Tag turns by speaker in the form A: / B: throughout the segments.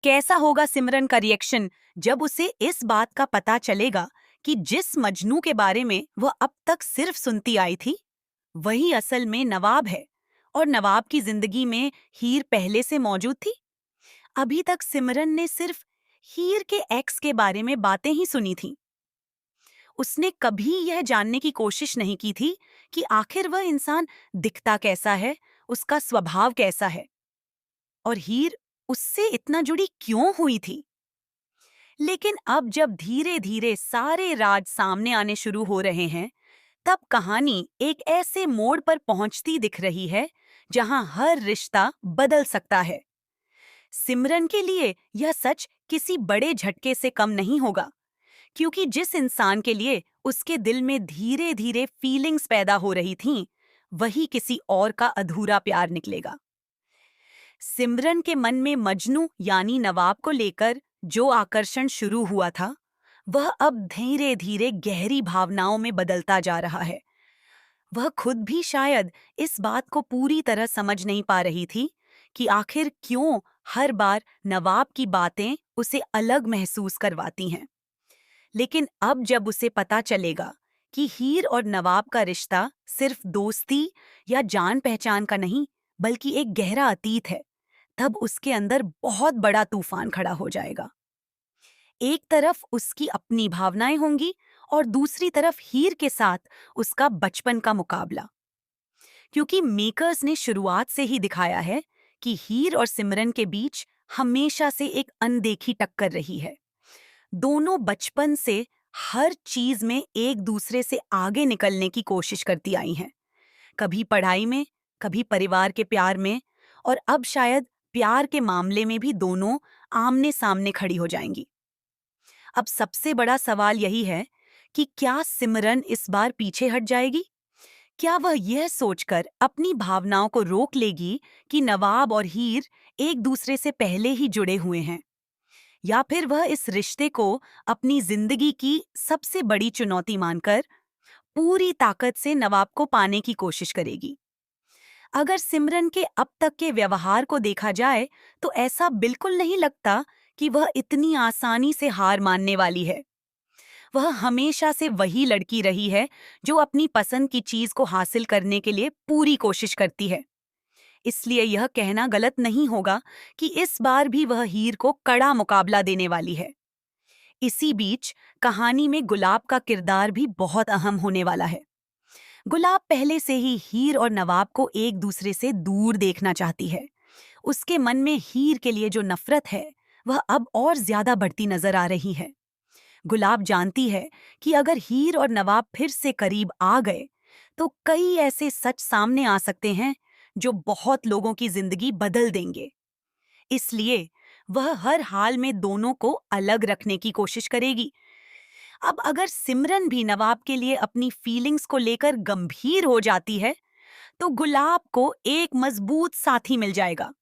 A: कैसा होगा सिमरन का रिएक्शन जब उसे इस बात का पता चलेगा कि जिस मजनू के बारे में वह अब तक सिर्फ सुनती आई थी वही असल में नवाब है। और नवाब की जिंदगी में हीर पहले से मौजूद थी। अभी तक सिमरन ने सिर्फ हीर के एक्स के बारे में बातें ही सुनी थी। उसने कभी यह जानने की कोशिश नहीं की थी कि आखिर वह इंसान दिखता कैसा है, उसका स्वभाव कैसा है, और हीर उससे इतना जुड़ी क्यों हुई थी। लेकिन अब जब धीरे धीरे सारे राज सामने आने शुरू हो रहे हैं, तब कहानी एक ऐसे मोड़ पर पहुंचती दिख रही है जहां हर रिश्ता बदल सकता है। सिमरन के लिए यह सच किसी बड़े झटके से कम नहीं होगा, क्योंकि जिस इंसान के लिए उसके दिल में धीरे धीरे फीलिंग्स पैदा हो रही थीं, वही किसी और का अधूरा प्यार निकलेगा। सिमरन के मन में मजनू यानी नवाब को लेकर जो आकर्षण शुरू हुआ था, वह अब धीरे धीरे गहरी भावनाओं में बदलता जा रहा है। वह खुद भी शायद इस बात को पूरी तरह समझ नहीं पा रही थी कि आखिर क्यों हर बार नवाब की बातें उसे अलग महसूस करवाती हैं। लेकिन अब जब उसे पता चलेगा कि हीर और नवाब का रिश्ता सिर्फ दोस्ती या जान पहचान का नहीं, बल्कि एक गहरा अतीत है, तब उसके अंदर बहुत बड़ा तूफान खड़ा हो जाएगा। एक तरफ उसकी अपनी भावनाएं होंगी और दूसरी तरफ हीर के साथ उसका बचपन का मुकाबला। क्योंकि मेकर्स ने शुरुआत से ही दिखाया है कि हीर और सिमरन के बीच हमेशा से एक अनदेखी टक्कर रही है। दोनों बचपन से हर चीज में एक दूसरे से आगे निकलने की कोशिश करती आई हैं। कभी पढ़ाई में, कभी परिवार के प्यार में, और अब शायद प्यार के मामले में भी दोनों आमने सामने खड़ी हो जाएंगी। अब सबसे बड़ा सवाल यही है कि क्या सिमरन इस बार पीछे हट जाएगी? क्या वह यह सोचकर अपनी भावनाओं को रोक लेगी कि नवाब और हीर एक दूसरे से पहले ही जुड़े हुए हैं? या फिर वह इस रिश्ते को अपनी जिंदगी की सबसे बड़ी चुनौती मानकर पूरी ताकत से नवाब को पाने की कोशिश करेगी? अगर सिमरन के अब तक के व्यवहार को देखा जाए तो ऐसा बिल्कुल नहीं लगता कि वह इतनी आसानी से हार मानने वाली है। वह हमेशा से वही लड़की रही है जो अपनी पसंद की चीज को हासिल करने के लिए पूरी कोशिश करती है। इसलिए यह कहना गलत नहीं होगा कि इस बार भी वह हीर को कड़ा मुकाबला देने वाली है। इसी बीच कहानी में गुलाब का किरदार भी बहुत अहम होने वाला है। गुलाब पहले से ही हीर और नवाब को एक दूसरे से दूर देखना चाहती है। उसके मन में हीर के लिए जो नफरत है, वह अब और ज्यादा बढ़ती नजर आ रही है। गुलाब जानती है कि अगर हीर और नवाब फिर से करीब आ गए तो कई ऐसे सच सामने आ सकते हैं जो बहुत लोगों की जिंदगी बदल देंगे। इसलिए वह हर हाल में दोनों को अलग रखने की कोशिश करेगी। अब अगर सिमरन भी नवाब के लिए अपनी फीलिंग्स को लेकर गंभीर हो जाती है, तो गुलाब को एक मजबूत साथी मिल जाएगा।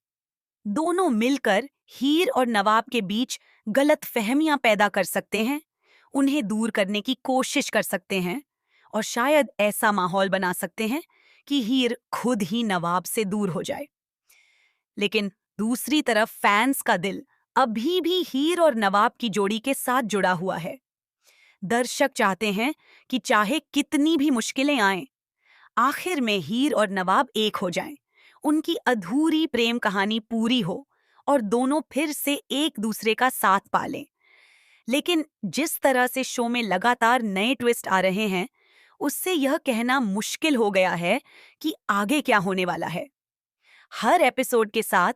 A: दोनों मिलकर हीर और नवाब के बीच गलतफहमियां पैदा कर सकते हैं, उन्हें दूर करने की कोशिश कर सकते हैं, और शायद ऐसा माहौल बना सकते हैं कि हीर खुद ही नवाब से दूर हो जाए। लेकिन दूसरी तरफ फैंस का दिल अभी भी हीर और नवाब की जोड़ी के साथ जुड़ा हुआ है। दर्शक चाहते हैं कि चाहे कितनी भी मुश्किलें आएं, आखिर में हीर और नवाब एक हो जाएं, उनकी अधूरी प्रेम कहानी पूरी हो और दोनों फिर से एक दूसरे का साथ पालें। लेकिन जिस तरह से शो में लगातार नए ट्विस्ट आ रहे हैं, उससे यह कहना मुश्किल हो गया है कि आगे क्या होने वाला है। हर एपिसोड के साथ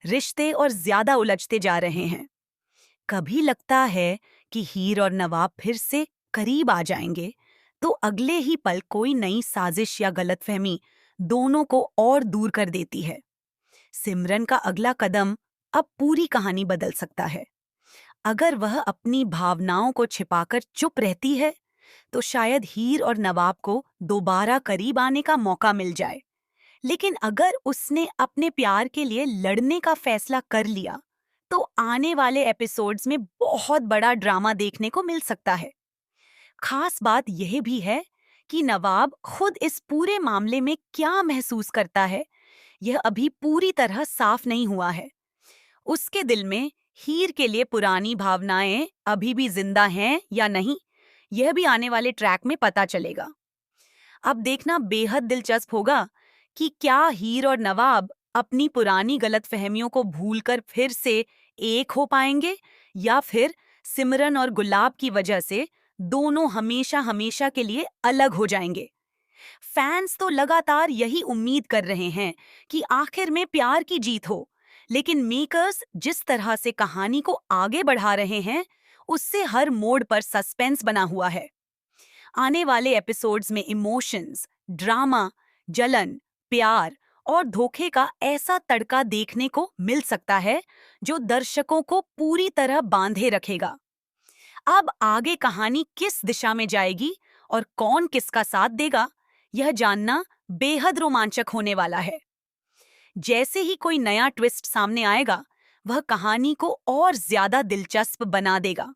A: रिश्ते और ज्यादा उलझते जा रहे हैं। कभी लगता है कि हीर और नवाब फिर से करीब आ जाएंगे, तो अगले ही पल कोई नई साजिश या गलतफहमी दोनों को और दूर कर देती है। सिमरन का अगला कदम अब पूरी कहानी बदल सकता है। अगर वह अपनी भावनाओं को छिपाकर चुप रहती है, तो शायद हीर और नवाब को दोबारा करीब आने का मौका मिल जाए। लेकिन अगर उसने अपने प्यार के लिए लड़ने का फैसला कर लिया, तो आने वाले एपिसोड्स में बहुत बड़ा ड्रामा देखने को मिल सकता है। खास बात यह भी है कि नवाब खुद इस पूरे मामले में क्या महसूस करता है, यह अभी पूरी तरह साफ नहीं हुआ है। उसके दिल में हीर के लिए पुरानी भावनाएं अभी भी जिंदा हैं या नहीं, यह भी आने वाले ट्रैक में पता चलेगा। अब देखना बेहद दिलचस्प होगा कि क्या हीर और नवाब अपनी पुरानी गलतफहमियों को भूलकर फिर से एक हो पाएंगे, या फिर सिमरन और गुलाब की वजह से दोनों हमेशा हमेशा के लिए अलग हो जाएंगे। फैंस तो लगातार यही उम्मीद कर रहे हैं कि आखिर में प्यार की जीत हो, लेकिन मेकर्स जिस तरह से कहानी को आगे बढ़ा रहे हैं, उससे हर मोड़ पर सस्पेंस बना हुआ है। आने वाले एपिसोड्स में इमोशंस, ड्रामा, जलन, प्यार और धोखे का ऐसा तड़का देखने को मिल सकता है जो दर्शकों को पूरी तरह बांधे रखेगा। अब आगे कहानी किस दिशा में जाएगी और कौन किसका साथ देगा, यह जानना बेहद रोमांचक होने वाला है। जैसे ही कोई नया ट्विस्ट सामने आएगा, वह कहानी को और ज्यादा दिलचस्प बना देगा।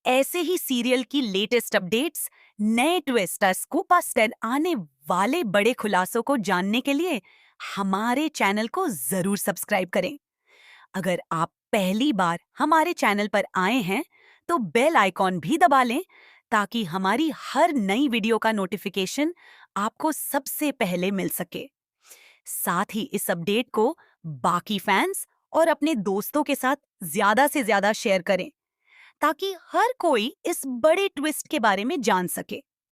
A: ऐसे ही सीरियल की लेटेस्ट अपडेट्स, नए ट्विस्टर्स को पस्टर आने वाले बड़े खुलासों को जानने के लिए हमारे चैनल को जरूर सब्सक्राइब करें। अगर आप पहली बार हमारे चैनल पर आए हैं तो बेल आइकॉन भी दबा लें, ताकि हमारी हर नई वीडियो का नोटिफिकेशन आपको सबसे पहले मिल सके। साथ ही इस अपडेट को बाकी फैंस और अपने दोस्तों के साथ ज्यादा से ज्यादा शेयर करें, ताकि हर कोई इस बड़े ट्विस्ट के बारे में जान सके।